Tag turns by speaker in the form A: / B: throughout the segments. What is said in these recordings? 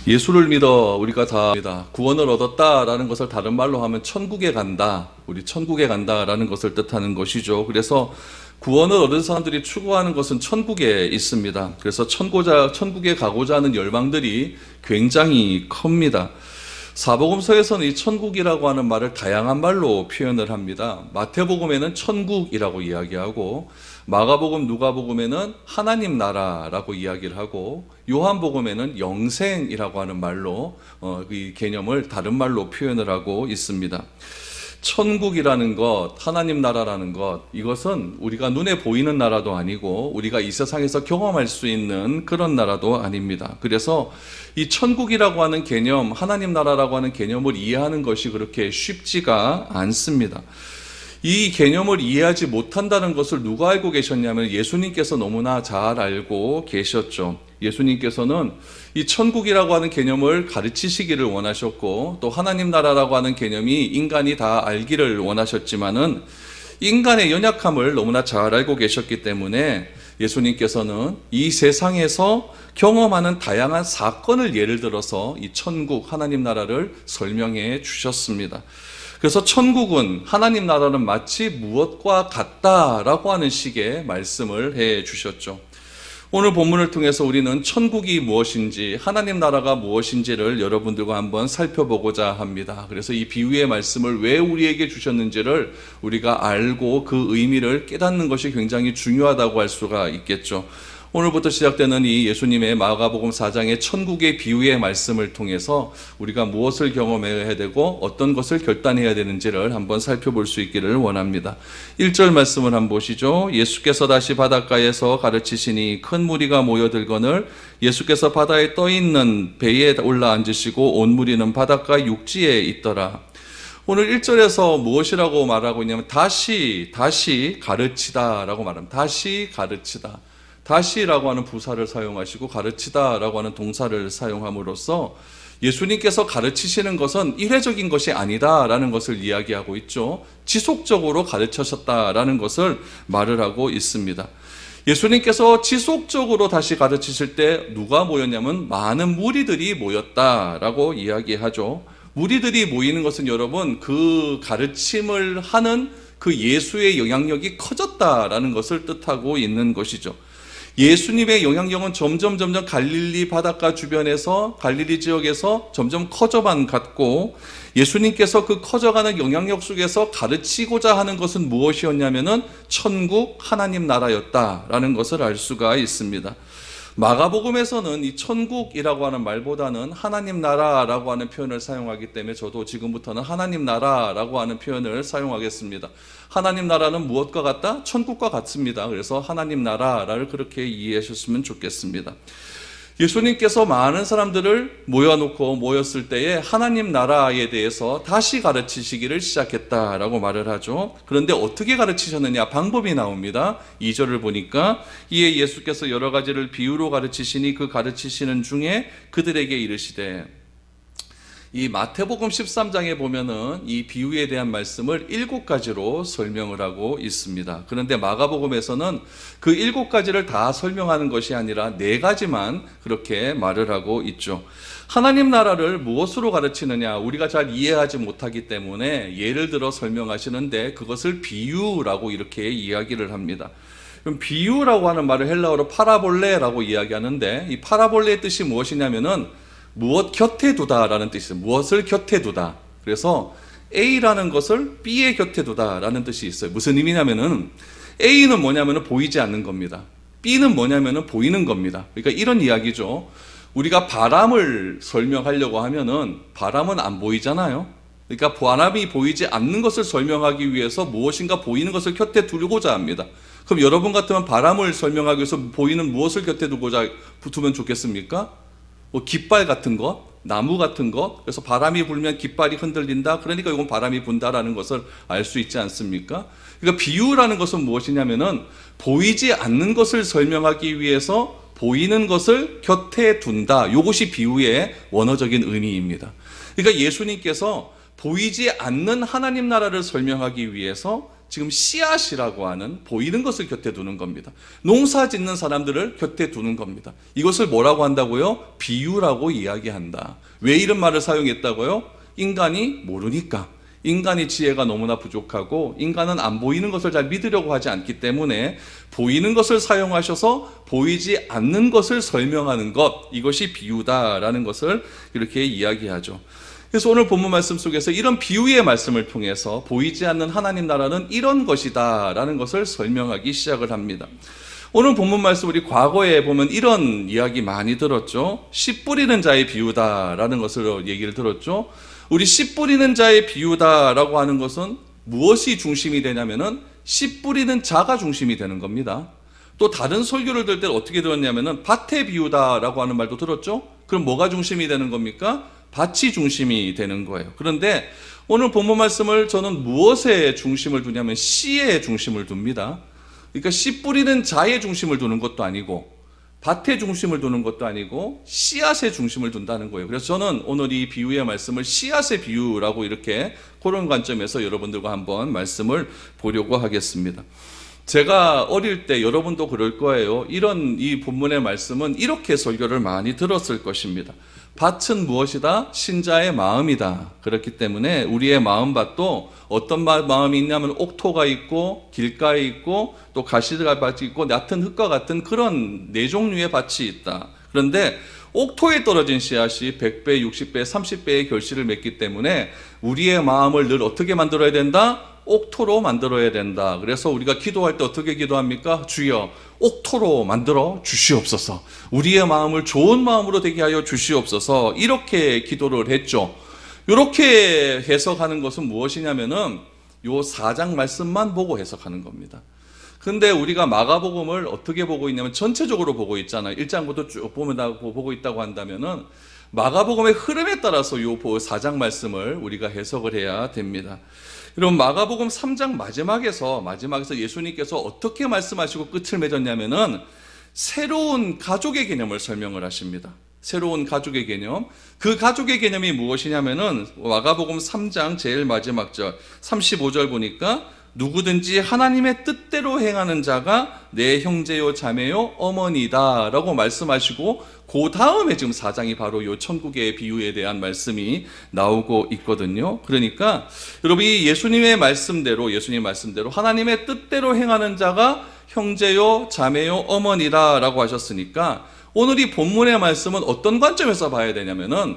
A: 예수를 믿어 우리가 다 구원을 얻었다라는 것을 다른 말로 하면 천국에 간다, 우리 천국에 간다라는 것을 뜻하는 것이죠. 그래서 구원을 얻은 사람들이 추구하는 것은 천국에 있습니다. 그래서 천국에 가고자 하는 열망들이 굉장히 큽니다. 사복음서에서는 이 천국이라고 하는 말을 다양한 말로 표현을 합니다. 마태복음에는 천국이라고 이야기하고, 마가복음, 누가복음에는 하나님 나라라고 이야기를 하고, 요한복음에는 영생이라고 하는 말로 이 개념을 다른 말로 표현을 하고 있습니다. 천국이라는 것, 하나님 나라라는 것, 이것은 우리가 눈에 보이는 나라도 아니고 우리가 이 세상에서 경험할 수 있는 그런 나라도 아닙니다. 그래서 이 천국이라고 하는 개념, 하나님 나라라고 하는 개념을 이해하는 것이 그렇게 쉽지가 않습니다. 이 개념을 이해하지 못한다는 것을 누가 알고 계셨냐면 예수님께서 너무나 잘 알고 계셨죠. 예수님께서는 이 천국이라고 하는 개념을 가르치시기를 원하셨고, 또 하나님 나라라고 하는 개념이 인간이 다 알기를 원하셨지만은 인간의 연약함을 너무나 잘 알고 계셨기 때문에 예수님께서는 이 세상에서 경험하는 다양한 사건을 예를 들어서 이 천국, 하나님 나라를 설명해 주셨습니다. 그래서 천국은, 하나님 나라는 마치 무엇과 같다라고 하는 식의 말씀을 해 주셨죠. 오늘 본문을 통해서 우리는 천국이 무엇인지, 하나님 나라가 무엇인지를 여러분들과 한번 살펴보고자 합니다. 그래서 이 비유의 말씀을 왜 우리에게 주셨는지를 우리가 알고 그 의미를 깨닫는 것이 굉장히 중요하다고 할 수가 있겠죠. 오늘부터 시작되는 이 예수님의 마가복음 4장의 천국의 비유의 말씀을 통해서 우리가 무엇을 경험해야 되고 어떤 것을 결단해야 되는지를 한번 살펴볼 수 있기를 원합니다. 1절 말씀을 한번 보시죠. 예수께서 다시 바닷가에서 가르치시니 큰 무리가 모여들거늘 예수께서 바다에 떠있는 배에 올라앉으시고 온 무리는 바닷가 육지에 있더라. 오늘 1절에서 무엇이라고 말하고 있냐면 다시 가르치다라고 말합니다. 다시 가르치다. 다시라고 하는 부사를 사용하시고 가르치다라고 하는 동사를 사용함으로써 예수님께서 가르치시는 것은 일회적인 것이 아니다라는 것을 이야기하고 있죠. 지속적으로 가르치셨다라는 것을 말을 하고 있습니다. 예수님께서 지속적으로 다시 가르치실 때 누가 모였냐면 많은 무리들이 모였다라고 이야기하죠. 무리들이 모이는 것은 여러분, 그 가르침을 하는 그 예수의 영향력이 커졌다라는 것을 뜻하고 있는 것이죠. 예수님의 영향력은 점점 갈릴리 바닷가 주변에서, 갈릴리 지역에서 점점 커져만 갔고, 예수님께서 그 커져가는 영향력 속에서 가르치고자 하는 것은 무엇이었냐면은 천국, 하나님 나라였다라는 것을 알 수가 있습니다. 마가복음에서는 이 천국이라고 하는 말보다는 하나님 나라라고 하는 표현을 사용하기 때문에 저도 지금부터는 하나님 나라라고 하는 표현을 사용하겠습니다. 하나님 나라는 무엇과 같다? 천국과 같습니다. 그래서 하나님 나라를 그렇게 이해하셨으면 좋겠습니다. 예수님께서 많은 사람들을 모였을 때에 하나님 나라에 대해서 다시 가르치시기를 시작했다라고 말을 하죠. 그런데 어떻게 가르치셨느냐? 방법이 나옵니다. 2절을 보니까 이에 예수께서 여러 가지를 비유로 가르치시니 그 가르치시는 중에 그들에게 이르시되, 이 마태복음 13장에 보면은 이 비유에 대한 말씀을 7가지로 설명을 하고 있습니다. 그런데 마가복음에서는 그 7가지를 다 설명하는 것이 아니라 4가지만 그렇게 말을 하고 있죠. 하나님 나라를 무엇으로 가르치느냐? 우리가 잘 이해하지 못하기 때문에 예를 들어 설명하시는데 그것을 비유라고 이렇게 이야기를 합니다. 그럼 비유라고 하는 말을 헬라어로 파라볼레라고 이야기하는데, 이 파라볼레의 뜻이 무엇이냐면은 무엇 곁에 두다라는 뜻이에요. 무엇을 곁에 두다. 그래서 A라는 것을 B의 곁에 두다라는 뜻이 있어요. 무슨 의미냐면은 A는 뭐냐면은 보이지 않는 겁니다. B는 뭐냐면은 보이는 겁니다. 그러니까 이런 이야기죠. 우리가 바람을 설명하려고 하면은 바람은 안 보이잖아요. 그러니까 바람이 보이지 않는 것을 설명하기 위해서 무엇인가 보이는 것을 곁에 두고자 합니다. 그럼 여러분 같으면 바람을 설명하기 위해서 보이는 무엇을 곁에 두면 좋겠습니까? 뭐 깃발 같은 것, 나무 같은 것. 그래서 바람이 불면 깃발이 흔들린다. 그러니까 이건 바람이 분다라는 것을 알 수 있지 않습니까? 그러니까 비유라는 것은 무엇이냐면은 보이지 않는 것을 설명하기 위해서 보이는 것을 곁에 둔다. 이것이 비유의 원어적인 의미입니다. 그러니까 예수님께서 보이지 않는 하나님 나라를 설명하기 위해서 지금 씨앗이라고 하는 보이는 것을 곁에 두는 겁니다. 농사 짓는 사람들을 곁에 두는 겁니다. 이것을 뭐라고 한다고요? 비유라고 이야기한다. 왜 이런 말을 사용했다고요? 인간이 모르니까. 인간의 지혜가 너무나 부족하고 인간은 안 보이는 것을 잘 믿으려고 하지 않기 때문에 보이는 것을 사용하셔서 보이지 않는 것을 설명하는 것, 이것이 비유다라는 것을 이렇게 이야기하죠. 그래서 오늘 본문 말씀 속에서 이런 비유의 말씀을 통해서 보이지 않는 하나님 나라는 이런 것이다 라는 것을 설명하기 시작을 합니다. 오늘 본문 말씀 우리 과거에 보면 이런 이야기 많이 들었죠. 씨 뿌리는 자의 비유다라는 것을 얘기를 들었죠. 우리 씨 뿌리는 자의 비유다라고 하는 것은 무엇이 중심이 되냐면은 씨 뿌리는 자가 중심이 되는 겁니다. 또 다른 설교를 들 때 어떻게 들었냐면은 밭의 비유다라고 하는 말도 들었죠. 그럼 뭐가 중심이 되는 겁니까? 밭이 중심이 되는 거예요. 그런데 오늘 본문 말씀을 저는 무엇에 중심을 두냐면 씨에 중심을 둡니다. 그러니까 씨 뿌리는 자의 중심을 두는 것도 아니고 밭의 중심을 두는 것도 아니고 씨앗의 중심을 둔다는 거예요. 그래서 저는 오늘 이 비유의 말씀을 씨앗의 비유라고 이렇게 그런 관점에서 여러분들과 한번 말씀을 보려고 하겠습니다. 제가 어릴 때 여러분도 그럴 거예요. 이 본문의 말씀은 이렇게 설교를 많이 들었을 것입니다. 밭은 무엇이다? 신자의 마음이다. 그렇기 때문에 우리의 마음밭도 어떤 마음이 있냐면 옥토가 있고 길가에 있고 또 가시밭이 있고 얕은 흙과 같은 그런 네 종류의 밭이 있다. 그런데 옥토에 떨어진 씨앗이 100배, 60배, 30배의 결실을 맺기 때문에 우리의 마음을 늘 어떻게 만들어야 된다? 옥토로 만들어야 된다. 그래서 우리가 기도할 때 어떻게 기도합니까? 주여 옥토로 만들어 주시옵소서. 우리의 마음을 좋은 마음으로 되게 하여 주시옵소서. 이렇게 기도를 했죠. 이렇게 해석하는 것은 무엇이냐면은 요 4장 말씀만 보고 해석하는 겁니다. 근데 우리가 마가복음을 어떻게 보고 있냐면 전체적으로 보고 있잖아요. 1장부터 쭉 보고 있다고 한다면은 마가복음의 흐름에 따라서 요 4장 말씀을 우리가 해석을 해야 됩니다. 여러분 마가복음 3장 마지막에서 예수님께서 어떻게 말씀하시고 끝을 맺었냐면은 새로운 가족의 개념을 설명을 하십니다. 새로운 가족의 개념. 그 가족의 개념이 무엇이냐면은 마가복음 3장 제일 마지막 절 35절 보니까 누구든지 하나님의 뜻대로 행하는 자가 내 형제요 자매요 어머니다 라고 말씀하시고 그 다음에 지금 4장이 바로 요 천국의 비유에 대한 말씀이 나오고 있거든요. 그러니까 여러분 이 예수님 말씀대로 하나님의 뜻대로 행하는 자가 형제요 자매요 어머니다 라고 하셨으니까 오늘 이 본문의 말씀은 어떤 관점에서 봐야 되냐면은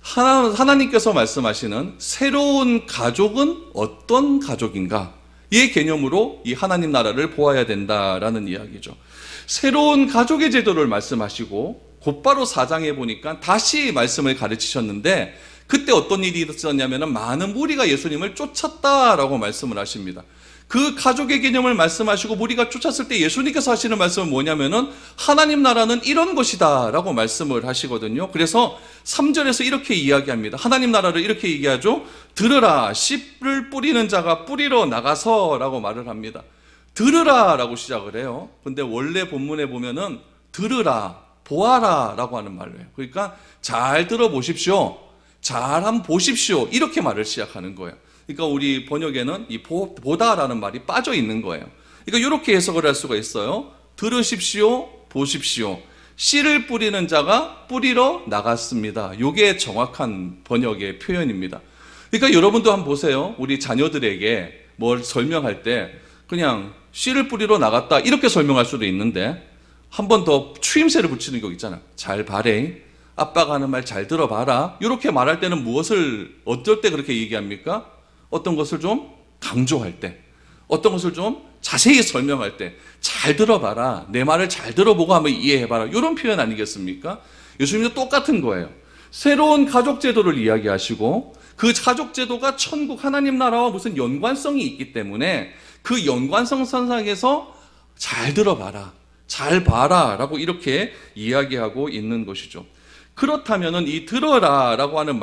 A: 하나님께서 말씀하시는 새로운 가족은 어떤 가족인가? 이 개념으로 이 하나님 나라를 보아야 된다라는 이야기죠. 새로운 가족의 제도를 말씀하시고 곧바로 4장에 보니까 다시 말씀을 가르치셨는데 그때 어떤 일이 있었냐면 많은 무리가 예수님을 쫓았다라고 말씀을 하십니다. 그 가족의 개념을 말씀하시고 무리가 쫓았을 때 예수님께서 하시는 말씀은 뭐냐면은 하나님 나라는 이런 것이다 라고 말씀을 하시거든요. 그래서 3절에서 이렇게 이야기합니다. 하나님 나라를 이렇게 얘기하죠. 들으라 씨를 뿌리는 자가 뿌리러 나가서 라고 말을 합니다. 들으라 라고 시작을 해요. 근데 원래 본문에 보면은 들으라 보아라 라고 하는 말을 해요. 그러니까 잘 들어보십시오. 잘 한번 보십시오. 이렇게 말을 시작하는 거예요. 그러니까 우리 번역에는 이 보다라는 말이 빠져 있는 거예요. 그러니까 이렇게 해석을 할 수가 있어요. 들으십시오, 보십시오. 씨를 뿌리는 자가 뿌리러 나갔습니다. 이게 정확한 번역의 표현입니다. 그러니까 여러분도 한번 보세요. 우리 자녀들에게 뭘 설명할 때 그냥 씨를 뿌리러 나갔다 이렇게 설명할 수도 있는데 한 번 더 추임새를 붙이는 거 있잖아요. 잘 봐래. 아빠가 하는 말 잘 들어봐라. 이렇게 말할 때는 무엇을 어떨 때 그렇게 얘기합니까? 어떤 것을 좀 강조할 때, 어떤 것을 좀 자세히 설명할 때 잘 들어봐라. 내 말을 잘 들어보고 한번 이해해봐라. 이런 표현 아니겠습니까? 예수님도 똑같은 거예요. 새로운 가족 제도를 이야기하시고 그 가족 제도가 천국 하나님 나라와 무슨 연관성이 있기 때문에 그 연관성 선상에서 잘 들어봐라. 잘 봐라. 라고 이렇게 이야기하고 있는 것이죠. 그렇다면은 이 들어라 라고 하는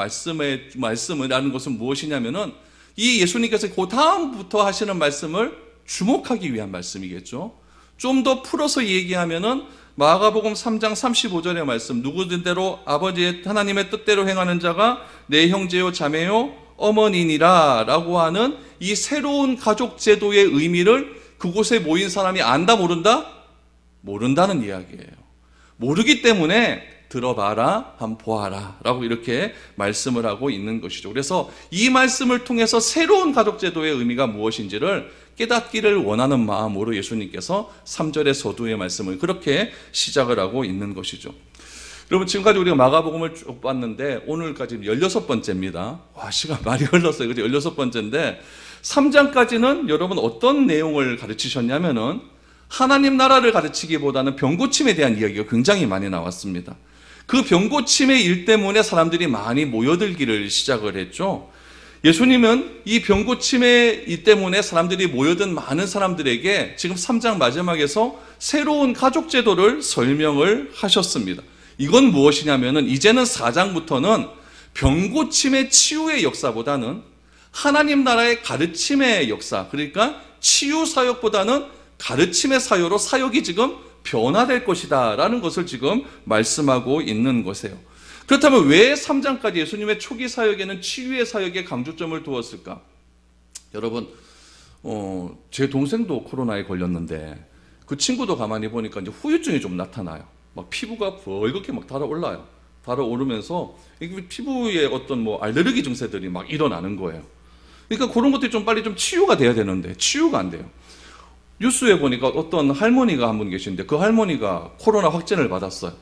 A: 말씀이라는 것은 무엇이냐면은 이 예수님께서 그 다음부터 하시는 말씀을 주목하기 위한 말씀이겠죠. 좀 더 풀어서 얘기하면은 마가복음 3장 35절의 말씀 누구든대로 아버지의 하나님의 뜻대로 행하는 자가 내 형제요 자매요 어머니니라 라고 하는 이 새로운 가족 제도의 의미를 그곳에 모인 사람이 안다 모른다? 모른다는 이야기예요. 모르기 때문에 들어봐라, 한번 보아라 라고 이렇게 말씀을 하고 있는 것이죠. 그래서 이 말씀을 통해서 새로운 가족 제도의 의미가 무엇인지를 깨닫기를 원하는 마음으로 예수님께서 3절의 서두의 말씀을 그렇게 시작을 하고 있는 것이죠. 여러분, 지금까지 우리가 마가복음을 쭉 봤는데 오늘까지 16번째입니다. 와, 시간 많이 흘렀어요. 그죠? 16번째인데 3장까지는 여러분 어떤 내용을 가르치셨냐면은 하나님 나라를 가르치기보다는 병고침에 대한 이야기가 굉장히 많이 나왔습니다. 그 병고침의 일 때문에 사람들이 많이 모여들기를 시작을 했죠. 예수님은 이 병고침의 일 때문에 사람들이 모여든 많은 사람들에게 지금 3장 마지막에서 새로운 가족 제도를 설명을 하셨습니다. 이건 무엇이냐면은 이제는 4장부터는 병고침의 치유의 역사보다는 하나님 나라의 가르침의 역사, 그러니까 치유 사역보다는 가르침의 사역으로 사역이 지금 변화될 것이다 라는 것을 지금 말씀하고 있는 것이에요. 그렇다면 왜 3장까지 예수님의 초기 사역에는 치유의 사역에 강조점을 두었을까? 여러분, 제 동생도 코로나에 걸렸는데 그 친구도 가만히 보니까 이제 후유증이 좀 나타나요. 막 피부가 벌겋게 막 달아올라요. 달아오르면서 피부에 어떤 뭐 알레르기 증세들이 막 일어나는 거예요. 그러니까 그런 것들이 좀 빨리 좀 치유가 돼야 되는데 치유가 안 돼요. 뉴스에 보니까 어떤 할머니가 한 분 계신데 그 할머니가 코로나 확진을 받았어요.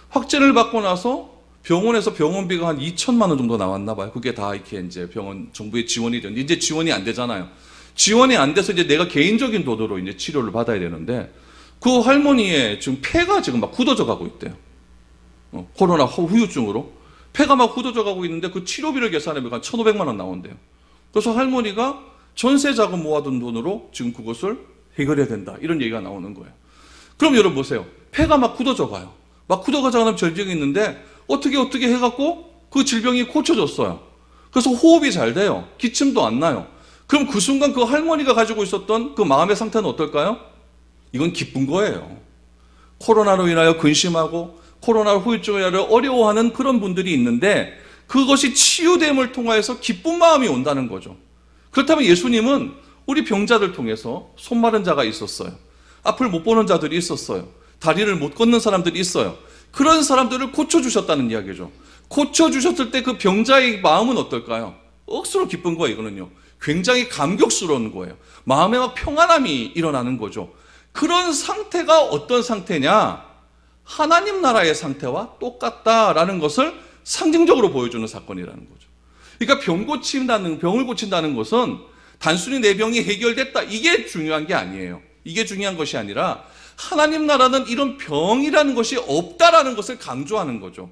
A: 확진을 받고 나서 병원에서 병원비가 한 2천만 원 정도 나왔나 봐요. 그게 다 이렇게 이제 병원 정부의 지원이 되는데 이제 지원이 안 되잖아요. 지원이 안 돼서 이제 내가 개인적인 돈으로 이제 치료를 받아야 되는데 그 할머니의 지금 폐가 지금 막 굳어져 가고 있대요. 코로나 후유증으로 폐가 막 굳어져 가고 있는데 그 치료비를 계산하면 한 1,500만 원 나온대요. 그래서 할머니가 전세 자금 모아둔 돈으로 지금 그것을 해결해야 된다. 이런 얘기가 나오는 거예요. 그럼 여러분 보세요. 폐가 막 굳어져 가요. 막 굳어가자 하는 질병이 있는데 어떻게 해갖고 그 질병이 고쳐졌어요. 그래서 호흡이 잘 돼요. 기침도 안 나요. 그럼 그 순간 그 할머니가 가지고 있었던 그 마음의 상태는 어떨까요? 이건 기쁜 거예요. 코로나로 인하여 근심하고 코로나 후유증으로 인하여 어려워하는 그런 분들이 있는데 그것이 치유됨을 통하여서 기쁜 마음이 온다는 거죠. 그렇다면 예수님은 우리 병자들 통해서 손 마른 자가 있었어요. 앞을 못 보는 자들이 있었어요. 다리를 못 걷는 사람들이 있어요. 그런 사람들을 고쳐주셨다는 이야기죠. 고쳐주셨을 때 그 병자의 마음은 어떨까요? 억수로 기쁜 거예요, 이거는요. 굉장히 감격스러운 거예요. 마음에 막 평안함이 일어나는 거죠. 그런 상태가 어떤 상태냐? 하나님 나라의 상태와 똑같다라는 것을 상징적으로 보여주는 사건이라는 거죠. 그러니까 병을 고친다는 것은 단순히 내 병이 해결됐다. 이게 중요한 게 아니에요. 이게 중요한 것이 아니라 하나님 나라는 이런 병이라는 것이 없다라는 것을 강조하는 거죠.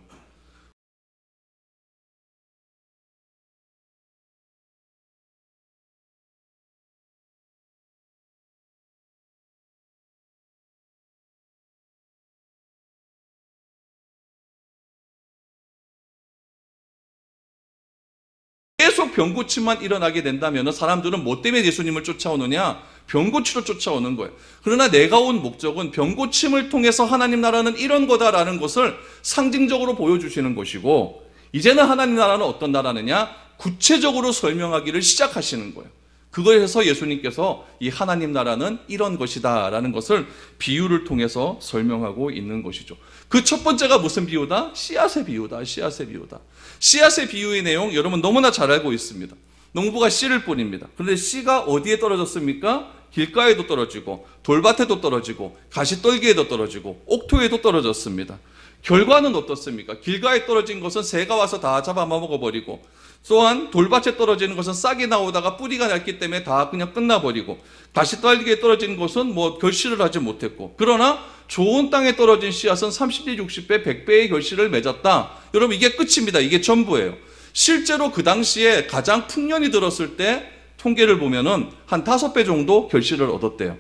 A: 계속 병고침만 일어나게 된다면 사람들은 뭐 때문에 예수님을 쫓아오느냐? 병고치로 쫓아오는 거예요. 그러나 내가 온 목적은 병고침을 통해서 하나님 나라는 이런 거다라는 것을 상징적으로 보여주시는 것이고 이제는 하나님 나라는 어떤 나라느냐? 구체적으로 설명하기를 시작하시는 거예요. 그거에서 예수님께서 이 하나님 나라는 이런 것이다 라는 것을 비유를 통해서 설명하고 있는 것이죠. 그 첫 번째가 무슨 비유다? 씨앗의 비유다. 씨앗의 비유다. 씨앗의 비유의 내용 여러분 너무나 잘 알고 있습니다. 농부가 씨를 뿌립니다. 그런데 씨가 어디에 떨어졌습니까? 길가에도 떨어지고 돌밭에도 떨어지고 가시떨기에도 떨어지고 옥토에도 떨어졌습니다. 결과는 어떻습니까? 길가에 떨어진 것은 새가 와서 다 잡아먹어버리고 또한 돌밭에 떨어지는 것은 싹이 나오다가 뿌리가 낡기 때문에 다 그냥 끝나버리고 가시떨기에 떨어진 것은 뭐 결실을 하지 못했고 그러나 좋은 땅에 떨어진 씨앗은 30배, 60배, 100배의 결실을 맺었다. 여러분 이게 끝입니다. 이게 전부예요. 실제로 그 당시에 가장 풍년이 들었을 때 통계를 보면은 한 5배 정도 결실을 얻었대요.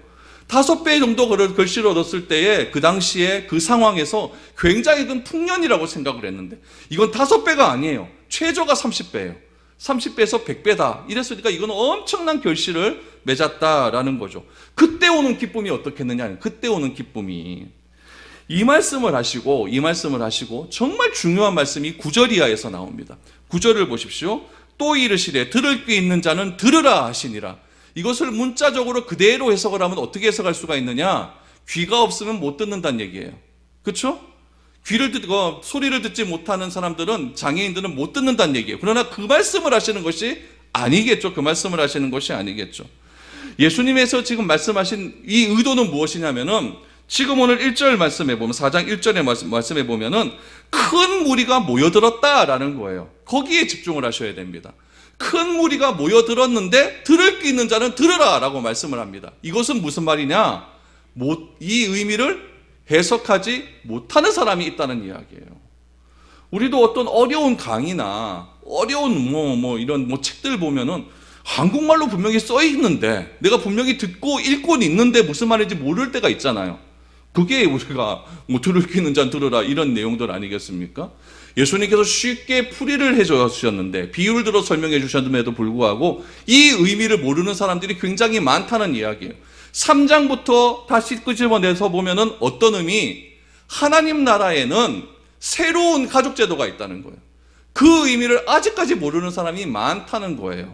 A: 5배 정도 결실을 얻었을 때에 그 당시에 그 상황에서 굉장히 큰 풍년이라고 생각을 했는데 이건 5배가 아니에요. 최저가 30배예요. 30배에서 100배다. 이랬으니까 이건 엄청난 결실을 맺었다라는 거죠. 그때 오는 기쁨이 어떻겠느냐? 그때 오는 기쁨이 이 말씀을 하시고 정말 중요한 말씀이 9절 이하에서 나옵니다. 9절을 보십시오. 또 이르시되 들을 귀 있는 자는 들으라 하시니라. 이것을 문자적으로 그대로 해석을 하면 어떻게 해석할 수가 있느냐? 귀가 없으면 못 듣는다는 얘기예요. 그렇죠? 귀를 듣고 소리를 듣지 못하는 사람들은, 장애인들은 못 듣는다는 얘기예요. 그러나 그 말씀을 하시는 것이 아니겠죠. 그 말씀을 하시는 것이 아니겠죠. 예수님에서 지금 말씀하신 이 의도는 무엇이냐면은, 지금 오늘 1절 말씀해 보면, 4장 1절에 말씀해 보면은 큰 무리가 모여들었다라는 거예요. 거기에 집중을 하셔야 됩니다. 큰 무리가 모여들었는데 들을 귀 있는 자는 들으라 라고 말씀을 합니다. 이것은 무슨 말이냐? 이 의미를 해석하지 못하는 사람이 있다는 이야기예요. 우리도 어떤 어려운 강의나 어려운 이런 책들 보면은 한국말로 분명히 써 있는데, 내가 분명히 듣고 읽고는 있는데 무슨 말인지 모를 때가 있잖아요. 그게 우리가 들을 귀 있는 자는 들으라 이런 내용들 아니겠습니까? 예수님께서 쉽게 풀이를 해주셨는데, 비유를 들어 설명해 주셨음에도 불구하고 이 의미를 모르는 사람들이 굉장히 많다는 이야기예요. 3장부터 다시 끄집어내서 보면은 어떤 의미? 하나님 나라에는 새로운 가족제도가 있다는 거예요. 그 의미를 아직까지 모르는 사람이 많다는 거예요.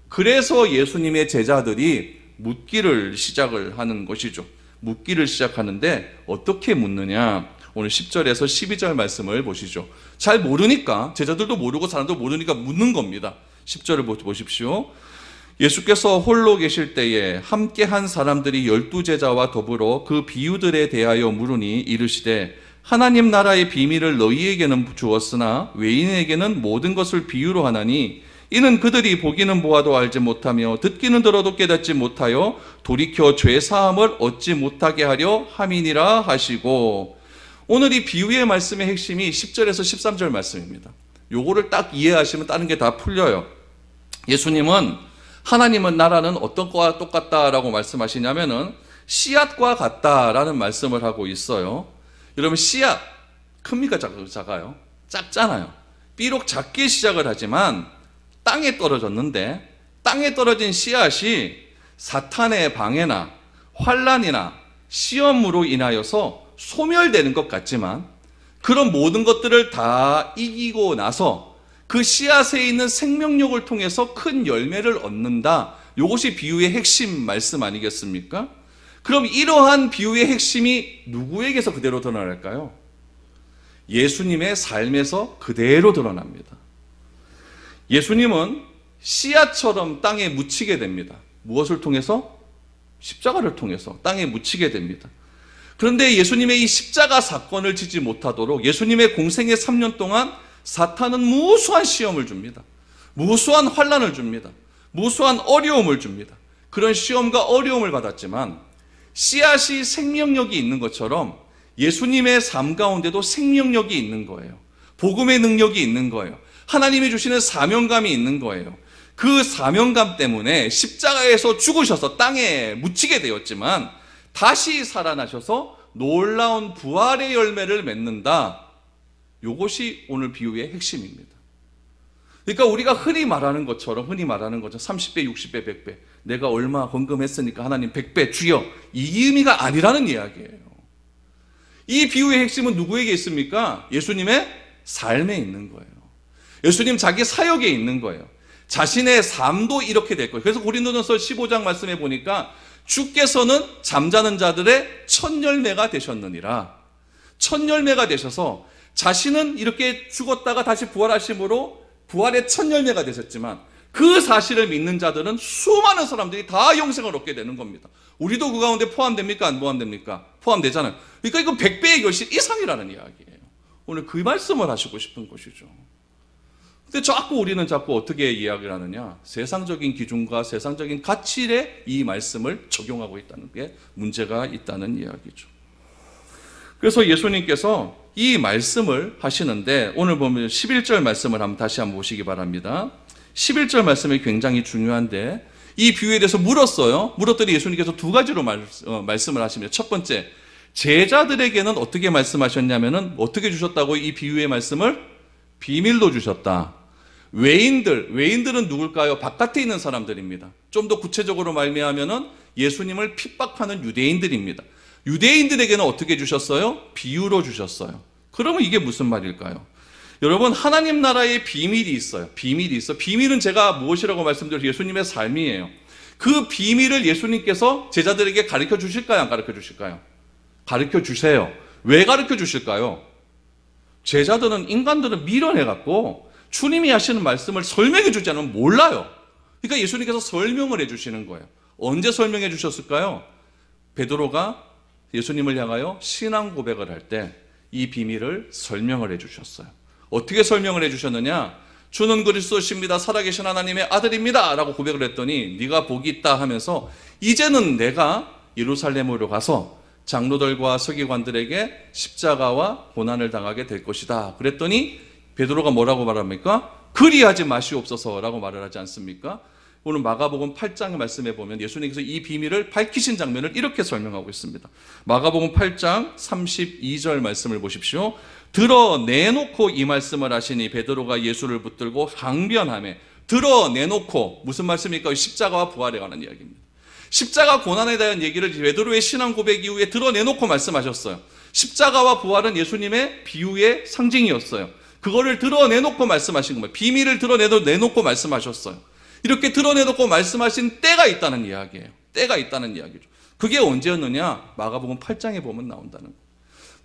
A: 그래서 예수님의 제자들이 묻기를 시작을 하는 것이죠. 묻기를 시작하는데 어떻게 묻느냐? 오늘 10절에서 12절 말씀을 보시죠. 잘 모르니까, 제자들도 모르고 사람도 모르니까 묻는 겁니다. 10절을 보십시오. 예수께서 홀로 계실 때에 함께 한 사람들이 12제자와 더불어 그 비유들에 대하여 물으니 이르시되, 하나님 나라의 비밀을 너희에게는 주었으나 외인에게는 모든 것을 비유로 하나니, 이는 그들이 보기는 보아도 알지 못하며 듣기는 들어도 깨닫지 못하여 돌이켜 죄사함을 얻지 못하게 하려 함이니라 하시고, 오늘 이 비유의 말씀의 핵심이 10절에서 13절 말씀입니다. 요거를 딱 이해하시면 다른 게 다 풀려요. 예수님은 하나님은 나라는 어떤 거와 똑같다라고 말씀하시냐면은 씨앗과 같다라는 말씀을 하고 있어요. 여러분, 씨앗 큽니까? 작아요? 작잖아요. 비록 작게 시작을 하지만 땅에 떨어졌는데, 땅에 떨어진 씨앗이 사탄의 방해나 환난이나 시험으로 인하여서 소멸되는 것 같지만, 그런 모든 것들을 다 이기고 나서 그 씨앗에 있는 생명력을 통해서 큰 열매를 얻는다. 이것이 비유의 핵심 말씀 아니겠습니까? 그럼 이러한 비유의 핵심이 누구에게서 그대로 드러날까요? 예수님의 삶에서 그대로 드러납니다. 예수님은 씨앗처럼 땅에 묻히게 됩니다. 무엇을 통해서? 십자가를 통해서 땅에 묻히게 됩니다. 그런데 예수님의 이 십자가 사건을 지지 못하도록 예수님의 공생의 3년 동안 사탄은 무수한 시험을 줍니다. 무수한 환난을 줍니다. 무수한 어려움을 줍니다. 그런 시험과 어려움을 받았지만 씨앗이 생명력이 있는 것처럼 예수님의 삶 가운데도 생명력이 있는 거예요. 복음의 능력이 있는 거예요. 하나님이 주시는 사명감이 있는 거예요. 그 사명감 때문에 십자가에서 죽으셔서 땅에 묻히게 되었지만 다시 살아나셔서 놀라운 부활의 열매를 맺는다. 이것이 오늘 비유의 핵심입니다. 그러니까 우리가 흔히 말하는 것처럼 30배, 60배, 100배 내가 얼마 헌금했으니까 하나님 100배 주여, 이 의미가 아니라는 이야기예요. 이 비유의 핵심은 누구에게 있습니까? 예수님의 삶에 있는 거예요. 예수님 자기 사역에 있는 거예요. 자신의 삶도 이렇게 될 거예요. 그래서 고린도전서 15장 말씀해 보니까 주께서는 잠자는 자들의 첫 열매가 되셨느니라. 첫 열매가 되셔서 자신은 이렇게 죽었다가 다시 부활하심으로 부활의 첫 열매가 되셨지만 그 사실을 믿는 자들은 수많은 사람들이 다 영생을 얻게 되는 겁니다. 우리도 그 가운데 포함됩니까? 안 포함됩니까? 포함되잖아요. 그러니까 이건 100배의 결실 이상이라는 이야기예요. 오늘 그 말씀을 하시고 싶은 것이죠. 근데 자꾸 우리는 어떻게 이야기를 하느냐? 세상적인 기준과 세상적인 가치에 이 말씀을 적용하고 있다는 게 문제가 있다는 이야기죠. 그래서 예수님께서 이 말씀을 하시는데 오늘 보면 11절 말씀을 다시 한번 보시기 바랍니다. 11절 말씀이 굉장히 중요한데 이 비유에 대해서 물었어요. 물었더니 예수님께서 두 가지로 말씀을 하십니다. 첫 번째, 제자들에게는 어떻게 말씀하셨냐면은 어떻게 주셨다고 이 비유의 말씀을? 비밀로 주셨다. 외인들은 누굴까요? 바깥에 있는 사람들입니다. 좀 더 구체적으로 말미암으면은 예수님을 핍박하는 유대인들입니다. 유대인들에게는 어떻게 주셨어요? 비유로 주셨어요. 그러면 이게 무슨 말일까요? 여러분, 하나님 나라의 비밀이 있어요. 비밀이 있어. 비밀은 제가 무엇이라고 말씀드려요? 예수님의 삶이에요. 그 비밀을 예수님께서 제자들에게 가르쳐 주실까요? 안 가르쳐 주실까요? 가르쳐 주세요. 왜 가르쳐 주실까요? 제자들은, 인간들은 미련해갖고 주님이 하시는 말씀을 설명해 주지 않으면 몰라요. 그러니까 예수님께서 설명을 해 주시는 거예요. 언제 설명해 주셨을까요? 베드로가 예수님을 향하여 신앙 고백을 할 때 이 비밀을 설명을 해 주셨어요. 어떻게 설명을 해 주셨느냐? 주는 그리스도십니다. 살아계신 하나님의 아들입니다. 라고 고백을 했더니 네가 복이 있다 하면서 이제는 내가 예루살렘으로 가서 장로들과 서기관들에게 십자가와 고난을 당하게 될 것이다. 그랬더니 베드로가 뭐라고 말합니까? 그리하지 마시옵소서라고 말을 하지 않습니까? 오늘 마가복음 8장의 말씀에 보면 예수님께서 이 비밀을 밝히신 장면을 이렇게 설명하고 있습니다. 마가복음 8장 32절 말씀을 보십시오. 드러내놓고 이 말씀을 하시니 베드로가 예수를 붙들고 항변하며, 드러내놓고 무슨 말씀입니까? 십자가와 부활에 관한 이야기입니다. 십자가 고난에 대한 얘기를 베드로의 신앙 고백 이후에 드러내놓고 말씀하셨어요. 십자가와 부활은 예수님의 비유의 상징이었어요. 그거를 드러내놓고 말씀하신 겁니다. 비밀을 드러내놓고 말씀하셨어요. 이렇게 드러내놓고 말씀하신 때가 있다는 이야기예요. 때가 있다는 이야기죠. 그게 언제였느냐? 마가복음 8장에 보면 나온다는 거예요.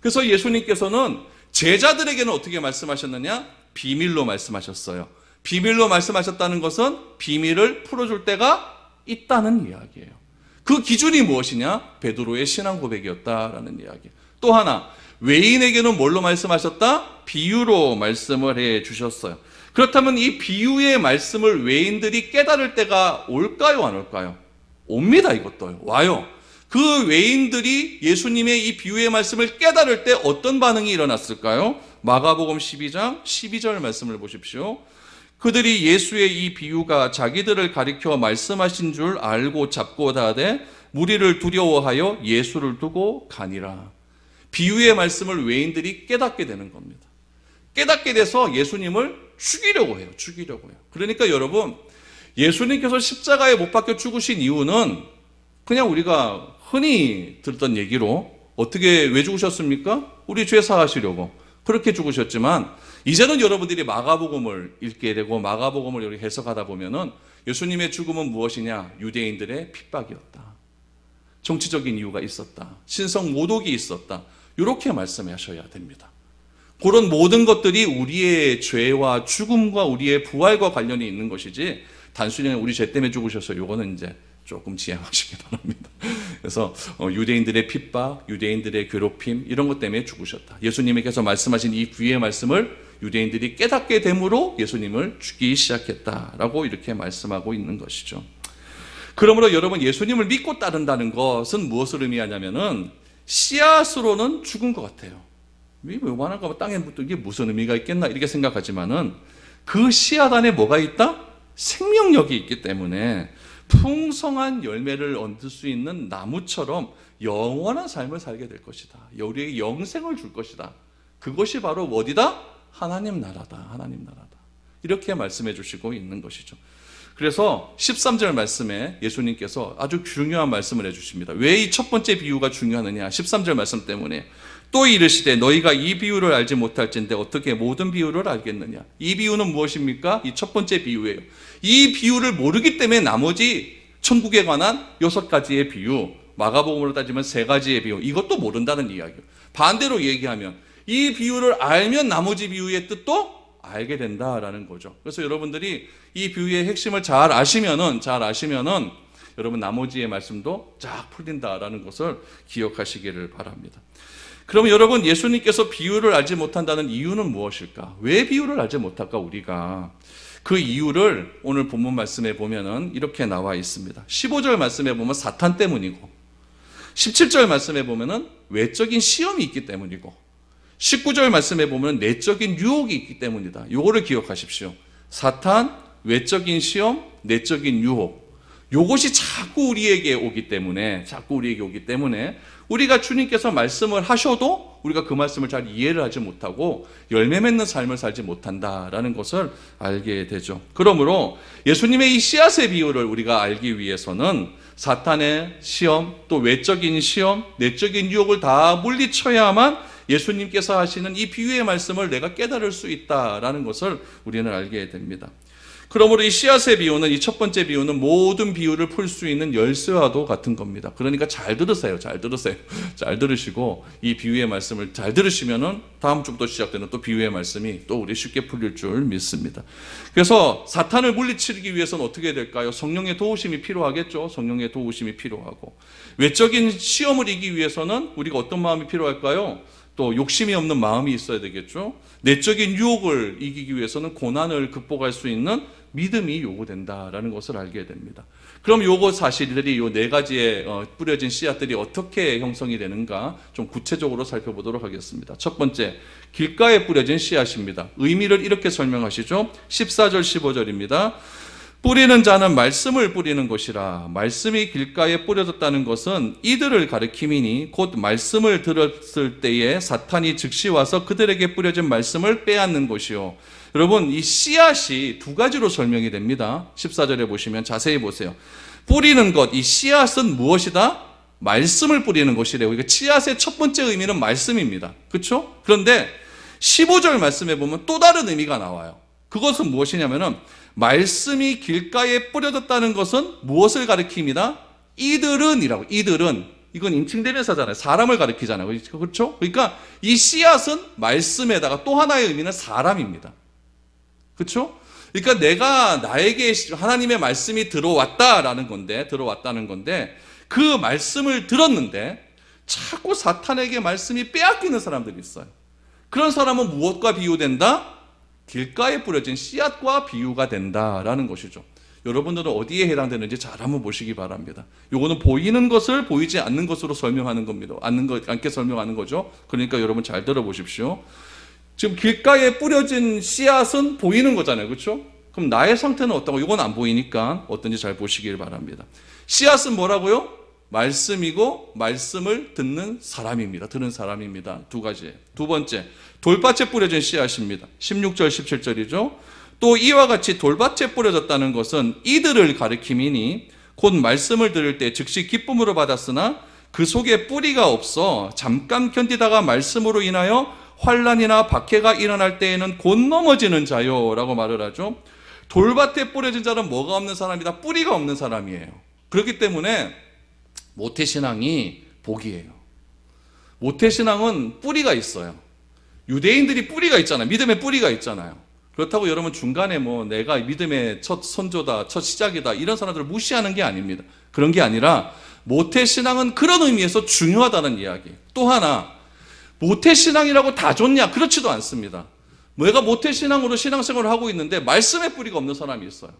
A: 그래서 예수님께서는 제자들에게는 어떻게 말씀하셨느냐? 비밀로 말씀하셨어요. 비밀로 말씀하셨다는 것은 비밀을 풀어줄 때가 있다는 이야기예요. 그 기준이 무엇이냐? 베드로의 신앙 고백이었다라는 이야기예요. 또 하나, 외인에게는 뭘로 말씀하셨다? 비유로 말씀을 해 주셨어요. 그렇다면 이 비유의 말씀을 외인들이 깨달을 때가 올까요? 안 올까요? 옵니다. 이것도 와요. 그 외인들이 예수님의 이 비유의 말씀을 깨달을 때 어떤 반응이 일어났을까요? 마가복음 12장 12절 말씀을 보십시오. 그들이 예수의 이 비유가 자기들을 가리켜 말씀하신 줄 알고 잡고 다하되 무리를 두려워하여 예수를 두고 가니라. 비유의 말씀을 외인들이 깨닫게 되는 겁니다. 깨닫게 돼서 예수님을 죽이려고 해요. 그러니까 여러분, 예수님께서 십자가에 못 박혀 죽으신 이유는 그냥 우리가 흔히 듣던 얘기로 왜 죽으셨습니까? 우리 죄 사하시려고 그렇게 죽으셨지만, 이제는 여러분들이 마가복음을 읽게 되고 마가복음을 이렇게 해석하다 보면은 예수님의 죽음은 무엇이냐? 유대인들의 핍박이었다. 정치적인 이유가 있었다. 신성 모독이 있었다. 이렇게 말씀하셔야 됩니다. 그런 모든 것들이 우리의 죄와 죽음과 우리의 부활과 관련이 있는 것이지, 단순히 우리 죄 때문에 죽으셔서 이거는 이제 조금 지양하시기 바랍니다. 그래서 유대인들의 핍박, 유대인들의 괴롭힘, 이런 것 때문에 죽으셨다. 예수님께서 말씀하신 이 비유의 말씀을 유대인들이 깨닫게 됨으로 예수님을 죽이기 시작했다라고 이렇게 말씀하고 있는 것이죠. 그러므로 여러분, 예수님을 믿고 따른다는 것은 무엇을 의미하냐면은 씨앗으로는 죽은 것 같아요. 요만한 거 땅에 묻던 게 무슨 의미가 있겠나 이렇게 생각하지만은 그 씨앗 안에 뭐가 있다? 생명력이 있기 때문에 풍성한 열매를 얻을 수 있는 나무처럼 영원한 삶을 살게 될 것이다. 우리에게 영생을 줄 것이다. 그것이 바로 어디다? 하나님 나라다. 하나님 나라다. 이렇게 말씀해 주시고 있는 것이죠. 그래서 13절 말씀에 예수님께서 아주 중요한 말씀을 해주십니다. 왜 이 첫 번째 비유가 중요하느냐? 13절 말씀 때문에. 또 이르시되 너희가 이 비유를 알지 못할진데 어떻게 모든 비유를 알겠느냐? 이 비유는 무엇입니까? 이 첫 번째 비유예요. 이 비유를 모르기 때문에 나머지 천국에 관한 6가지의 비유, 마가복음으로 따지면 3가지의 비유, 이것도 모른다는 이야기예요. 반대로 얘기하면 이 비유를 알면 나머지 비유의 뜻도 알게 된다라는 거죠. 그래서 여러분들이 이 비유의 핵심을 잘 아시면은 여러분 나머지의 말씀도 쫙 풀린다라는 것을 기억하시기를 바랍니다. 그러면 여러분, 예수님께서 비유를 알지 못한다는 이유는 무엇일까? 왜 비유를 알지 못할까, 우리가? 그 이유를 오늘 본문 말씀에 보면은 이렇게 나와 있습니다. 15절 말씀에 보면 사탄 때문이고, 17절 말씀에 보면은 외적인 시험이 있기 때문이고, 19절 말씀에 보면 내적인 유혹이 있기 때문이다. 요거를 기억하십시오. 사탄, 외적인 시험, 내적인 유혹. 요것이 자꾸 우리에게 오기 때문에 우리가 주님께서 말씀을 하셔도 우리가 그 말씀을 잘 이해를 하지 못하고 열매 맺는 삶을 살지 못한다라는 것을 알게 되죠. 그러므로 예수님의 이 씨앗의 비유를 우리가 알기 위해서는 사탄의 시험, 또 외적인 시험, 내적인 유혹을 다 물리쳐야만 예수님께서 하시는 이 비유의 말씀을 내가 깨달을 수 있다라는 것을 우리는 알게 됩니다. 그러므로 이 씨앗의 비유는, 이 첫 번째 비유는 모든 비유를 풀 수 있는 열쇠와도 같은 겁니다. 그러니까 잘 들으세요. 잘 들으세요. 잘 들으시고 이 비유의 말씀을 잘 들으시면은 다음 주부터 시작되는 또 비유의 말씀이 또 우리 쉽게 풀릴 줄 믿습니다. 그래서 사탄을 물리치기 위해서는 어떻게 해야 될까요? 성령의 도우심이 필요하겠죠. 성령의 도우심이 필요하고, 외적인 시험을 이기기 위해서는 우리가 어떤 마음이 필요할까요? 또 욕심이 없는 마음이 있어야 되겠죠. 내적인 유혹을 이기기 위해서는 고난을 극복할 수 있는 믿음이 요구된다라는 것을 알게 됩니다. 그럼 요거 사실들이 요 네 가지의 뿌려진 씨앗들이 어떻게 형성이 되는가 좀 구체적으로 살펴보도록 하겠습니다. 첫 번째, 길가에 뿌려진 씨앗입니다. 의미를 이렇게 설명하시죠. 14절 15절입니다. 뿌리는 자는 말씀을 뿌리는 것이라. 말씀이 길가에 뿌려졌다는 것은 이들을 가리킴이니 곧 말씀을 들었을 때에 사탄이 즉시 와서 그들에게 뿌려진 말씀을 빼앗는 것이요. 여러분, 이 씨앗이 두 가지로 설명이 됩니다. 14절에 보시면 자세히 보세요. 뿌리는 것, 이 씨앗은 무엇이다? 말씀을 뿌리는 것이래요. 그러니까 씨앗의 첫 번째 의미는 말씀입니다. 그렇죠? 그런데 15절 말씀에 보면 또 다른 의미가 나와요. 그것은 무엇이냐면은 말씀이 길가에 뿌려졌다는 것은 무엇을 가리킵니다? 이들은이라고. 이들은, 이건 인칭대명사잖아요. 사람을 가리키잖아요. 그렇죠? 그러니까 이 씨앗은 말씀에다가 또 하나의 의미는 사람입니다. 그렇죠? 그러니까 나에게 하나님의 말씀이 들어왔다는 건데 그 말씀을 들었는데 자꾸 사탄에게 말씀이 빼앗기는 사람들이 있어요. 그런 사람은 무엇과 비유된다? 길가에 뿌려진 씨앗과 비유가 된다라는 것이죠. 여러분들은 어디에 해당되는지 잘 한번 보시기 바랍니다. 요거는 보이는 것을 보이지 않는 것으로 설명하는 겁니다. 않게 설명하는 거죠. 그러니까 여러분 잘 들어보십시오. 지금 길가에 뿌려진 씨앗은 보이는 거잖아요. 그렇죠? 그럼 나의 상태는 어떤가? 이건 안 보이니까 어떤지 잘 보시길 바랍니다. 씨앗은 뭐라고요? 말씀이고 말씀을 듣는 사람입니다. 들은 사람입니다. 두 가지. 두 번째, 돌밭에 뿌려진 씨앗입니다. 16절 17절이죠. 또 이와 같이 돌밭에 뿌려졌다는 것은 이들을 가리킴이니 곧 말씀을 들을 때 즉시 기쁨으로 받았으나 그 속에 뿌리가 없어 잠깐 견디다가 말씀으로 인하여 환난이나 박해가 일어날 때에는 곧 넘어지는 자요라고 말을 하죠. 돌밭에 뿌려진 자는 뭐가 없는 사람이다? 뿌리가 없는 사람이에요. 그렇기 때문에 모태신앙이 복이에요. 모태신앙은 뿌리가 있어요. 유대인들이 뿌리가 있잖아요. 믿음의 뿌리가 있잖아요. 그렇다고 여러분 중간에 내가 믿음의 첫 선조다, 첫 시작이다 이런 사람들을 무시하는 게 아닙니다. 그런 게 아니라 모태신앙은 그런 의미에서 중요하다는 이야기예요. 또 하나, 모태신앙이라고 다 좋냐? 그렇지도 않습니다. 내가 모태신앙으로 신앙생활을 하고 있는데 말씀의 뿌리가 없는 사람이 있어요.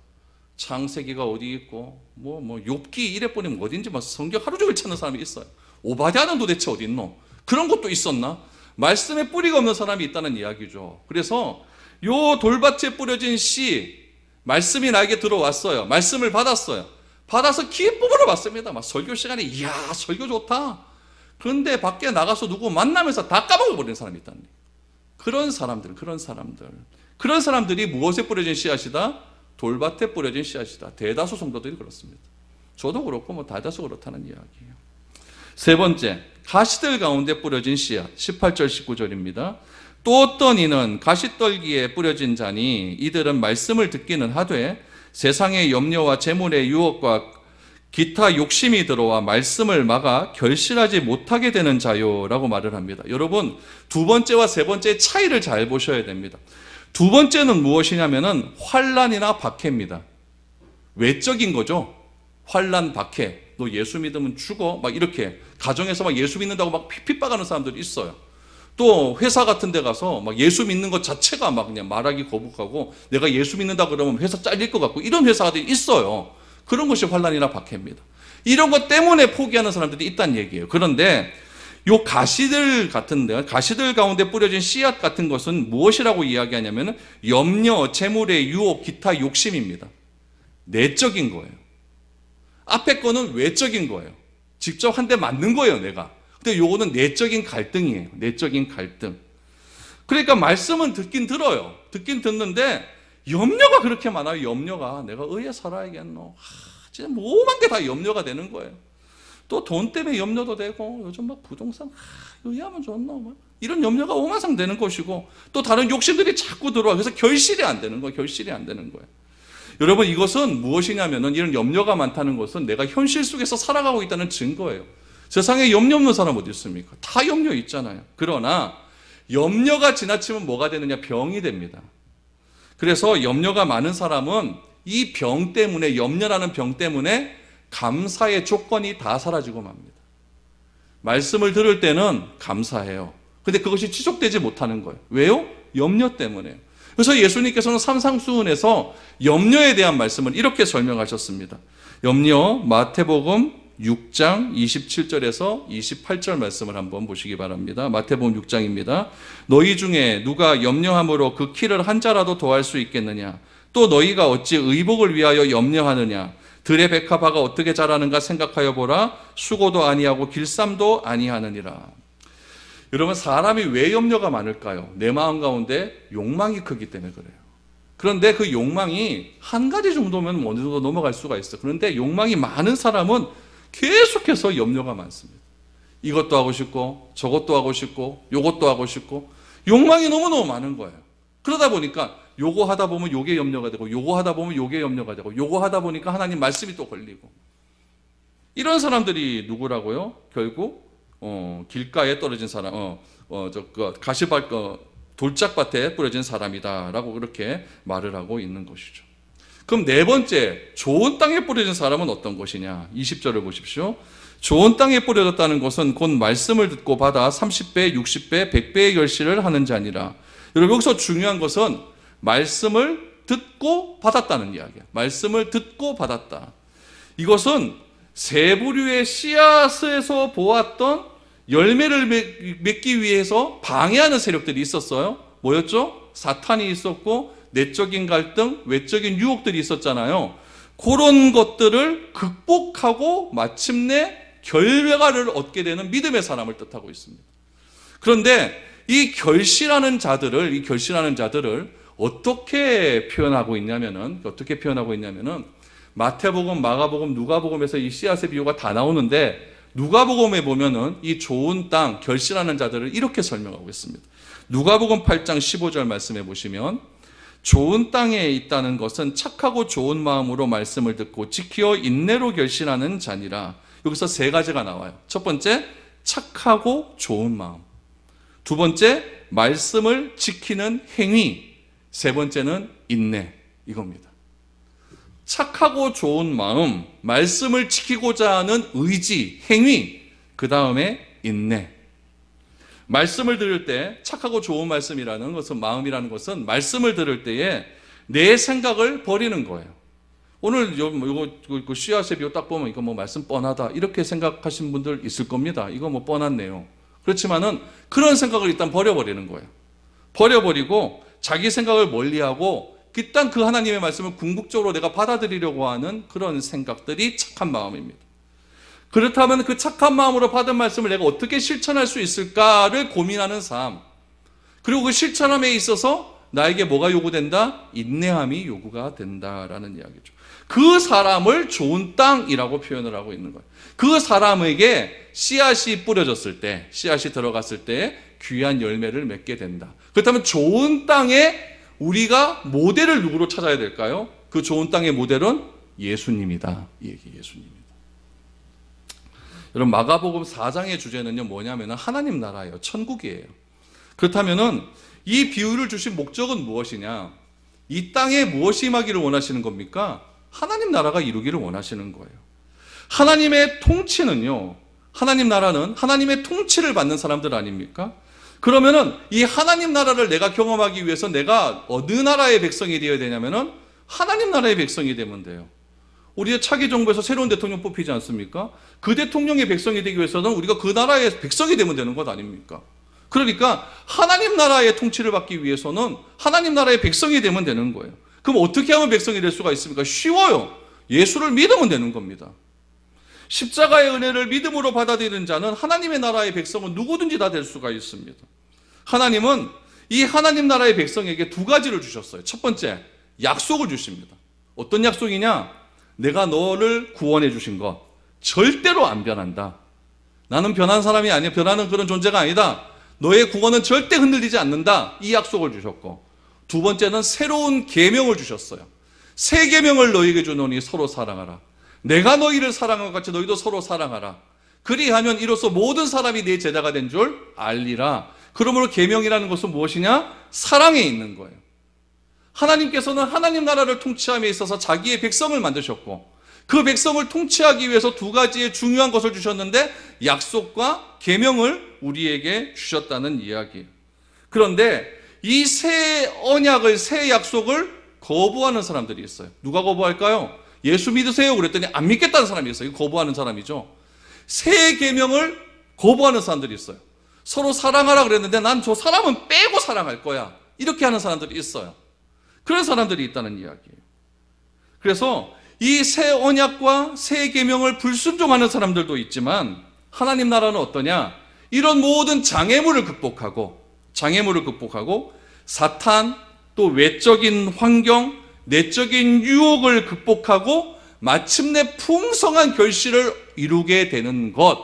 A: 창세기가 어디 있고 욥기 이래 보니 어딘지 성경 하루 종일 찾는 사람이 있어요. 오바댜는 도대체 어디 있노? 그런 것도 있었나? 말씀의 뿌리가 없는 사람이 있다는 이야기죠. 그래서 요 돌밭에 뿌려진 씨, 말씀이 나에게 들어왔어요. 말씀을 받았어요. 받아서 기쁨으로 받습니다. 설교 시간에 이야 설교 좋다. 그런데 밖에 나가서 누구 만나면서 다 까먹어버리는 사람이 있다는 거예요. 그런 사람들이 무엇에 뿌려진 씨앗이다? 돌밭에 뿌려진 씨앗이다. 대다수 성도들이 그렇습니다. 저도 그렇고 대다수 그렇다는 이야기예요. 세 번째, 가시들 가운데 뿌려진 씨앗. 18절 19절입니다. 또 어떤 이는 가시떨기에 뿌려진 자니 이들은 말씀을 듣기는 하되 세상의 염려와 재물의 유혹과 기타 욕심이 들어와 말씀을 막아 결실하지 못하게 되는 자요라고 말을 합니다. 여러분, 두 번째와 세 번째의 차이를 잘 보셔야 됩니다. 두 번째는 무엇이냐면은 환난이나 박해입니다. 외적인 거죠. 환난, 박해. 너 예수 믿으면 죽어. 이렇게 가정에서 예수 믿는다고 핍박하는 사람들이 있어요. 또 회사 같은 데 가서 예수 믿는 것 자체가 그냥 말하기 거북하고 내가 예수 믿는다 그러면 회사 잘릴 것 같고 이런 회사들이 있어요. 그런 것이 환난이나 박해입니다. 이런 것 때문에 포기하는 사람들이 있다는 얘기예요. 그런데 요 가시들 가운데 뿌려진 씨앗 같은 것은 무엇이라고 이야기하냐면 염려, 재물의 유혹, 기타 욕심입니다. 내적인 거예요. 앞에 거는 외적인 거예요. 직접 한 대 맞는 거예요, 내가. 근데 요거는 내적인 갈등이에요. 내적인 갈등. 그러니까 말씀은 듣긴 들어요. 듣긴 듣는데 염려가 그렇게 많아요. 염려가. 내가 의에 살아야겠노. 진짜 모든 게 다 염려가 되는 거예요. 또 돈 때문에 염려도 되고 요즘 부동산 의하면 좋노. 이런 염려가 오만상되는 것이고 또 다른 욕심들이 자꾸 들어와. 그래서 결실이 안 되는 거예요. 결실이 안 되는 거예요. 여러분 이것은 무엇이냐면은 이런 염려가 많다는 것은 내가 현실 속에서 살아가고 있다는 증거예요. 세상에 염려 없는 사람 어디 있습니까? 다 염려 있잖아요. 그러나 염려가 지나치면 뭐가 되느냐? 병이 됩니다. 그래서 염려가 많은 사람은 이 병 때문에, 염려라는 병 때문에 감사의 조건이 다 사라지고 맙니다. 말씀을 들을 때는 감사해요. 근데 그것이 지속되지 못하는 거예요. 왜요? 염려 때문에요. 그래서 예수님께서는 산상수훈에서 염려에 대한 말씀을 이렇게 설명하셨습니다. 염려, 마태복음 6장 27절에서 28절 말씀을 한번 보시기 바랍니다. 마태복음 6장입니다. 너희 중에 누가 염려함으로 그 키를 한 자라도 더할 수 있겠느냐? 또 너희가 어찌 의복을 위하여 염려하느냐? 들의 백합화가 어떻게 자라는가 생각하여 보라. 수고도 아니하고 길쌈도 아니하느니라. 여러분 사람이 왜 염려가 많을까요? 내 마음 가운데 욕망이 크기 때문에 그래요. 그런데 그 욕망이 한 가지 정도면 어느 정도 넘어갈 수가 있어요. 그런데 욕망이 많은 사람은 계속해서 염려가 많습니다. 이것도 하고 싶고 저것도 하고 싶고 요것도 하고 싶고 욕망이 너무너무 많은 거예요. 그러다 보니까 요거 하다 보면 요게 염려가 되고 요거 하다 보면 요게 염려가 되고 요거 하다 보니까 하나님 말씀이 또 걸리고 이런 사람들이 누구라고요? 결국 길가에 떨어진 사람, 가시밭, 돌짝밭에 뿌려진 사람이다라고 그렇게 말을 하고 있는 것이죠. 그럼 네 번째, 좋은 땅에 뿌려진 사람은 어떤 것이냐? 20절을 보십시오. 좋은 땅에 뿌려졌다는 것은 곧 말씀을 듣고 받아 30배, 60배, 100배의 결실을 하는 자니라. 여러분 여기서 중요한 것은 말씀을 듣고 받았다는 이야기야. 말씀을 듣고 받았다. 이것은 세 부류의 씨앗에서 보았던 열매를 맺기 위해서 방해하는 세력들이 있었어요. 뭐였죠? 사탄이 있었고 내적인 갈등, 외적인 유혹들이 있었잖아요. 그런 것들을 극복하고 마침내 결과를 얻게 되는 믿음의 사람을 뜻하고 있습니다. 그런데 이 결실하는 자들을 어떻게 표현하고 있냐면은 마태복음, 마가복음, 누가복음에서 이 씨앗의 비유가 다 나오는데 누가복음에 보면은 이 좋은 땅, 결실하는 자들을 이렇게 설명하고 있습니다. 누가복음 8장 15절 말씀해 보시면 좋은 땅에 있다는 것은 착하고 좋은 마음으로 말씀을 듣고 지키어 인내로 결실하는 자니라. 여기서 세 가지가 나와요. 첫 번째, 착하고 좋은 마음. 두 번째, 말씀을 지키는 행위. 세 번째는 인내. 이겁니다. 착하고 좋은 마음, 말씀을 지키고자 하는 의지, 행위, 그 다음에 인내. 말씀을 들을 때 착하고 좋은 말씀이라는 것은, 마음이라는 것은 말씀을 들을 때에 내 생각을 버리는 거예요. 오늘 이거 씨앗의 비유 딱 보면 이거 뭐 말씀 뻔하다 이렇게 생각하신 분들 있을 겁니다. 이거 뭐 뻔하네요. 그렇지만은 그런 생각을 일단 버려버리는 거예요. 버려버리고 자기 생각을 멀리하고 일단 그 하나님의 말씀을 궁극적으로 내가 받아들이려고 하는 그런 생각들이 착한 마음입니다. 그렇다면 그 착한 마음으로 받은 말씀을 내가 어떻게 실천할 수 있을까를 고민하는 삶. 그리고 그 실천함에 있어서 나에게 뭐가 요구된다? 인내함이 요구가 된다라는 이야기죠. 그 사람을 좋은 땅이라고 표현을 하고 있는 거예요. 그 사람에게 씨앗이 뿌려졌을 때, 씨앗이 들어갔을 때 귀한 열매를 맺게 된다. 그렇다면 좋은 땅에 우리가 모델을 누구로 찾아야 될까요? 그 좋은 땅의 모델은 예수님이다. 예수님입니다. 여러분 마가복음 4장의 주제는요 뭐냐면 하나님 나라예요. 천국이에요. 그렇다면은 이 비유를 주신 목적은 무엇이냐? 이 땅에 무엇이 임하기를 원하시는 겁니까? 하나님 나라가 이루기를 원하시는 거예요. 하나님의 통치는요, 하나님 나라는 하나님의 통치를 받는 사람들 아닙니까? 그러면은 이 하나님 나라를 내가 경험하기 위해서 내가 어느 나라의 백성이 되어야 되냐면은 하나님 나라의 백성이 되면 돼요. 우리의 차기 정부에서 새로운 대통령 뽑히지 않습니까? 그 대통령의 백성이 되기 위해서는 우리가 그 나라의 백성이 되면 되는 것 아닙니까? 그러니까 하나님 나라의 통치를 받기 위해서는 하나님 나라의 백성이 되면 되는 거예요. 그럼 어떻게 하면 백성이 될 수가 있습니까? 쉬워요. 예수를 믿으면 되는 겁니다. 십자가의 은혜를 믿음으로 받아들이는 자는 하나님의 나라의 백성은 누구든지 다 될 수가 있습니다. 하나님은 이 하나님 나라의 백성에게 두 가지를 주셨어요. 첫 번째, 약속을 주십니다. 어떤 약속이냐? 내가 너를 구원해 주신 것 절대로 안 변한다. 나는 변한 사람이 아니야. 변하는 그런 존재가 아니다. 너의 구원은 절대 흔들리지 않는다. 이 약속을 주셨고, 두 번째는 새로운 계명을 주셨어요. 새 계명을 너희에게 주노니 서로 사랑하라. 내가 너희를 사랑한 것 같이 너희도 서로 사랑하라. 그리하면 이로써 모든 사람이 내 제자가 된 줄 알리라. 그러므로 계명이라는 것은 무엇이냐? 사랑에 있는 거예요. 하나님께서는 하나님 나라를 통치함에 있어서 자기의 백성을 만드셨고, 그 백성을 통치하기 위해서 두 가지의 중요한 것을 주셨는데 약속과 계명을 우리에게 주셨다는 이야기예요. 그런데 이 새 언약을, 새 약속을 거부하는 사람들이 있어요. 누가 거부할까요? 예수 믿으세요 그랬더니 안 믿겠다는 사람이 있어요. 이거 거부하는 사람이죠. 새 계명을 거부하는 사람들이 있어요. 서로 사랑하라 그랬는데 난 저 사람은 빼고 사랑할 거야. 이렇게 하는 사람들이 있어요. 그런 사람들이 있다는 이야기예요. 그래서 이 새 언약과 새 계명을 불순종하는 사람들도 있지만, 하나님 나라는 어떠냐? 이런 모든 장애물을 극복하고 사탄, 또 외적인 환경, 내적인 유혹을 극복하고 마침내 풍성한 결실을 이루게 되는 것,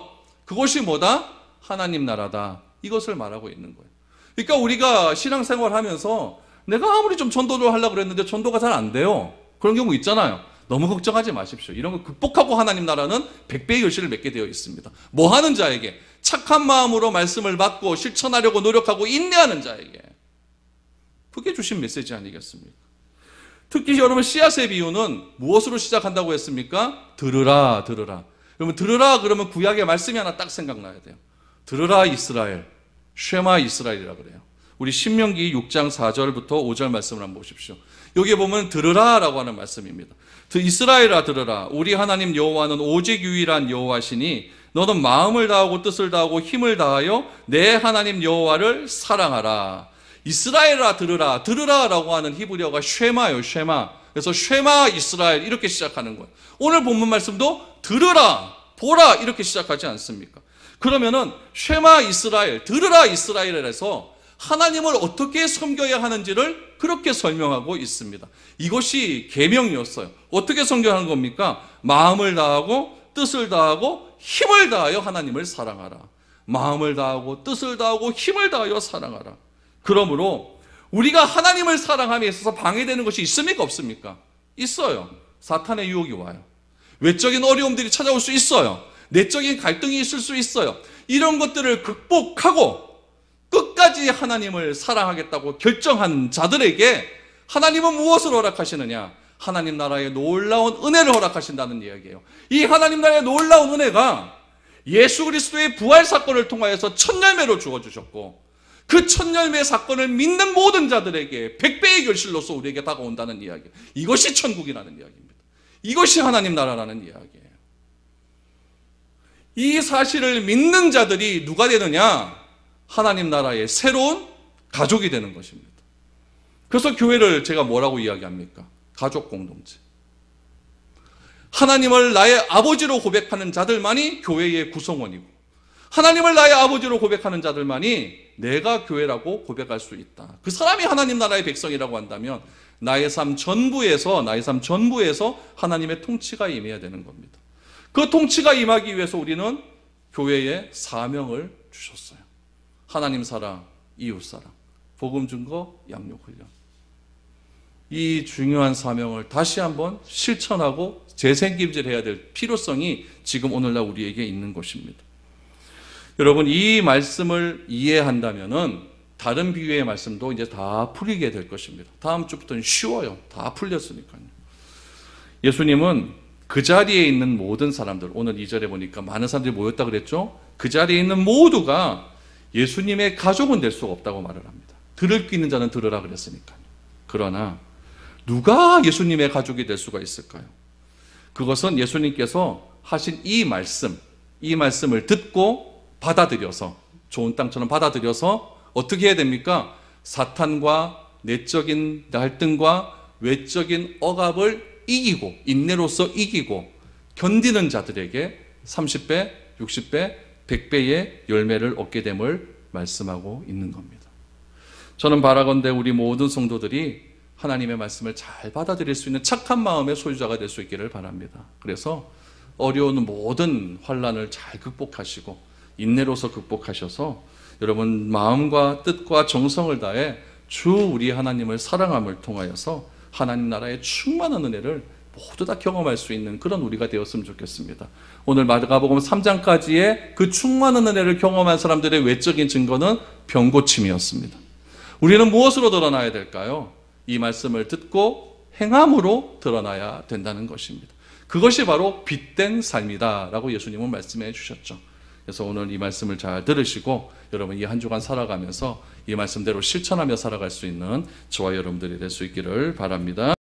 A: 그것이 뭐다? 하나님 나라다. 이것을 말하고 있는 거예요. 그러니까 우리가 신앙생활 하면서 내가 아무리 좀 전도를 하려고 그랬는데 전도가 잘 안 돼요. 그런 경우 있잖아요. 너무 걱정하지 마십시오. 이런 거 극복하고 하나님 나라는 100배의 결실을 맺게 되어 있습니다. 뭐 하는 자에게, 착한 마음으로 말씀을 받고 실천하려고 노력하고 인내하는 자에게. 그게 주신 메시지 아니겠습니까? 특히 여러분, 씨앗의 비유는 무엇으로 시작한다고 했습니까? 들으라, 들으라. 여러분, 들으라 그러면 구약의 말씀이 하나 딱 생각나야 돼요. 들으라 이스라엘, 쉐마 이스라엘이라 그래요. 우리 신명기 6장 4절부터 5절 말씀을 한번 보십시오. 여기에 보면 들으라라고 하는 말씀입니다. 이스라엘아 들으라. 우리 하나님 여호와는 오직 유일한 여호와시니 너는 마음을 다하고 뜻을 다하고 힘을 다하여 내 하나님 여호와를 사랑하라. 이스라엘아 들으라. 들으라라고 하는 히브리어가 쉐마요, 쉐마. 그래서 쉐마 이스라엘 이렇게 시작하는 거예요. 오늘 본문 말씀도 들으라, 보라 이렇게 시작하지 않습니까? 그러면은 쉐마 이스라엘, 들으라 이스라엘에서 하나님을 어떻게 섬겨야 하는지를 그렇게 설명하고 있습니다. 이것이 계명이었어요. 어떻게 섬겨하는 겁니까? 마음을 다하고 뜻을 다하고 힘을 다하여 하나님을 사랑하라. 마음을 다하고 뜻을 다하고 힘을 다하여 사랑하라. 그러므로 우리가 하나님을 사랑함에 있어서 방해되는 것이 있습니까? 없습니까? 있어요. 사탄의 유혹이 와요. 외적인 어려움들이 찾아올 수 있어요. 내적인 갈등이 있을 수 있어요. 이런 것들을 극복하고 끝까지 하나님을 사랑하겠다고 결정한 자들에게 하나님은 무엇을 허락하시느냐? 하나님 나라의 놀라운 은혜를 허락하신다는 이야기예요. 이 하나님 나라의 놀라운 은혜가 예수 그리스도의 부활 사건을 통하여서 첫 열매로 주어주셨고, 그 첫 열매 사건을 믿는 모든 자들에게 100배의 결실로서 우리에게 다가온다는 이야기예요. 이것이 천국이라는 이야기입니다. 이것이 하나님 나라라는 이야기예요. 이 사실을 믿는 자들이 누가 되느냐? 하나님 나라의 새로운 가족이 되는 것입니다. 그래서 교회를 제가 뭐라고 이야기합니까? 가족 공동체. 하나님을 나의 아버지로 고백하는 자들만이 교회의 구성원이고, 하나님을 나의 아버지로 고백하는 자들만이 내가 교회라고 고백할 수 있다. 그 사람이 하나님 나라의 백성이라고 한다면 나의 삶 전부에서 하나님의 통치가 임해야 되는 겁니다. 그 통치가 임하기 위해서 우리는 교회에 사명을 주셨어요. 하나님 사랑, 이웃 사랑, 복음 증거, 양육 훈련. 이 중요한 사명을 다시 한번 실천하고 재생김질해야 될 필요성이 지금 오늘날 우리에게 있는 것입니다. 여러분, 이 말씀을 이해한다면은 다른 비유의 말씀도 이제 다 풀리게 될 것입니다. 다음 주부터는 쉬워요. 다 풀렸으니까요. 예수님은 그 자리에 있는 모든 사람들, 오늘 2절에 보니까 많은 사람들이 모였다 그랬죠? 그 자리에 있는 모두가 예수님의 가족은 될 수가 없다고 말을 합니다. 들을 귀 있는 자는 들으라 그랬으니까요. 그러나 누가 예수님의 가족이 될 수가 있을까요? 그것은 예수님께서 하신 이 말씀을 듣고 받아들여서, 좋은 땅처럼 받아들여서 어떻게 해야 됩니까? 사탄과 내적인 갈등과 외적인 억압을 이기고, 인내로서 이기고 견디는 자들에게 30배, 60배, 100배의 열매를 얻게 됨을 말씀하고 있는 겁니다. 저는 바라건대 우리 모든 성도들이 하나님의 말씀을 잘 받아들일 수 있는 착한 마음의 소유자가 될 수 있기를 바랍니다. 그래서 어려운 모든 환난을 잘 극복하시고 인내로서 극복하셔서 여러분 마음과 뜻과 정성을 다해 주 우리 하나님을 사랑함을 통하여서 하나님 나라의 충만한 은혜를 모두 다 경험할 수 있는 그런 우리가 되었으면 좋겠습니다. 오늘 마가복음 3장까지의 그 충만한 은혜를 경험한 사람들의 외적인 증거는 병고침이었습니다. 우리는 무엇으로 드러나야 될까요? 이 말씀을 듣고 행함으로 드러나야 된다는 것입니다. 그것이 바로 빛된 삶이다 라고 예수님은 말씀해 주셨죠. 그래서 오늘 이 말씀을 잘 들으시고 여러분 이 한 주간 살아가면서 이 말씀대로 실천하며 살아갈 수 있는 저와 여러분들이 될 수 있기를 바랍니다.